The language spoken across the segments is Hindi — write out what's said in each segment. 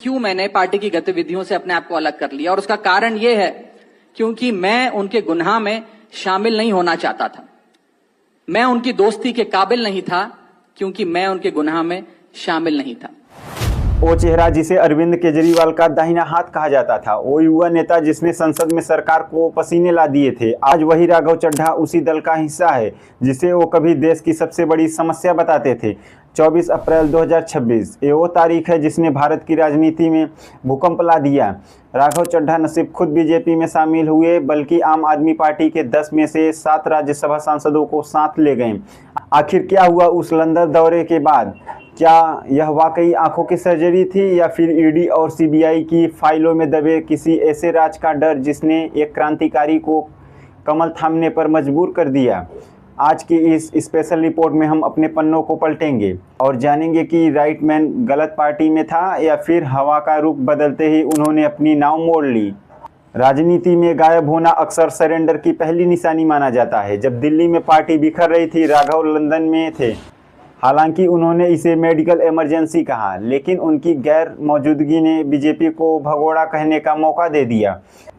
क्यों मैंने पार्टी की गतिविधियों से अपने आप को अलग कर लिया, और उसका कारण यह है क्योंकि मैं उनके गुनाह में शामिल नहीं होना चाहता था। मैं उनकी दोस्ती के काबिल नहीं था क्योंकि मैं उनके गुनाह में शामिल नहीं था। वो चेहरा जिसे अरविंद केजरीवाल का दाहिना हाथ कहा जाता था, वो युवा नेता जिसने संसद में सरकार को पसीने ला दिए थे, आज वही राघव चड्ढा उसी दल का हिस्सा है जिसे वो कभी देश की सबसे बड़ी समस्या बताते थे। 24 अप्रैल 2026 ये वो तारीख है जिसने भारत की राजनीति में भूकंप ला दिया। राघव चड्ढा न सिर्फ खुद बीजेपी में शामिल हुए बल्कि आम आदमी पार्टी के 10 में से 7 राज्यसभा सांसदों को साथ ले गए। आखिर क्या हुआ उस लंदन दौरे के बाद? क्या यह वाकई आंखों की सर्जरी थी या फिर ईडी और सीबीआई की फाइलों में दबे किसी ऐसे राज का डर जिसने एक क्रांतिकारी को कमल थामने पर मजबूर कर दिया? आज की इस स्पेशल रिपोर्ट में हम अपने पन्नों को पलटेंगे और जानेंगे कि राइट मैन गलत पार्टी में था या फिर हवा का रुख बदलते ही उन्होंने अपनी नाव मोड़ ली। राजनीति में गायब होना अक्सर सरेंडर की पहली निशानी माना जाता है। जब दिल्ली में पार्टी बिखर रही थी, राघव लंदन में थे। हालांकि उन्होंने इसे मेडिकल इमरजेंसी कहा, लेकिन उनकी गैर मौजूदगी ने बीजेपी को भगोड़ा कहने का मौका दे दिया।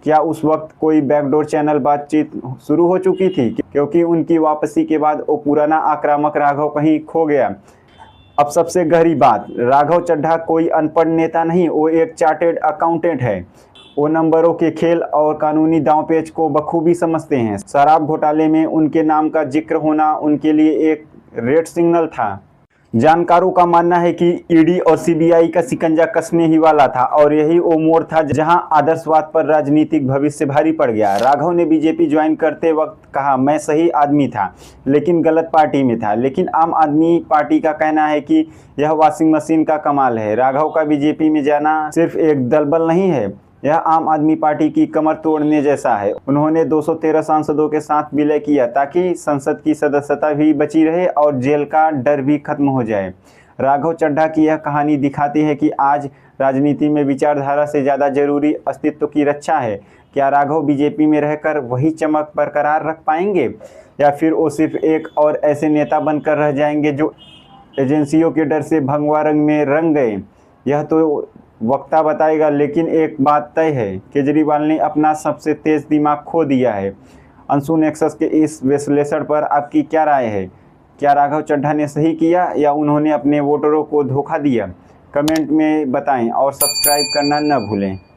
क्या उस वक्त कोई बैकडोर चैनल बातचीत शुरू हो चुकी थी? क्योंकि उनकी वापसी के बाद वो पुराना आक्रामक राघव कहीं खो गया। अब सबसे गहरी बात, राघव चड्ढा कोई अनपढ़ नेता नहीं, वो एक चार्टेड अकाउंटेंट है। वो नंबरों के खेल और कानूनी दांवपेच को बखूबी समझते हैं। शराब घोटाले में उनके नाम का जिक्र होना उनके लिए एक रेड सिग्नल था। जानकारों का मानना है कि ईडी और सीबीआई का शिकंजा कसने ही वाला था और यही वो मोड़ था जहां आदर्शवाद पर राजनीतिक भविष्य भारी पड़ गया। राघव ने बीजेपी ज्वाइन करते वक्त कहा, मैं सही आदमी था लेकिन गलत पार्टी में था। लेकिन आम आदमी पार्टी का कहना है कि यह वॉशिंग मशीन का कमाल है। राघव का बीजेपी में जाना सिर्फ एक दलबल नहीं है, यह आम आदमी पार्टी की कमर तोड़ने जैसा है। उन्होंने 213 सांसदों के साथ विलय किया ताकि संसद की सदस्यता भी बची रहे और जेल का डर भी खत्म हो जाए। राघव चड्ढा की यह कहानी दिखाती है कि आज राजनीति में विचारधारा से ज़्यादा जरूरी अस्तित्व की रक्षा है। क्या राघव बीजेपी में रहकर वही चमक बरकरार रख पाएंगे या फिर वो सिर्फ एक और ऐसे नेता बनकर रह जाएंगे जो एजेंसियों के डर से भगवा रंग में रंग गए? यह तो वक्ता बताएगा, लेकिन एक बात तय है, केजरीवाल ने अपना सबसे तेज दिमाग खो दिया है। अंशु नेक्सस के इस विश्लेषण पर आपकी क्या राय है? क्या राघव चड्ढा ने सही किया या उन्होंने अपने वोटरों को धोखा दिया? कमेंट में बताएं और सब्सक्राइब करना न भूलें।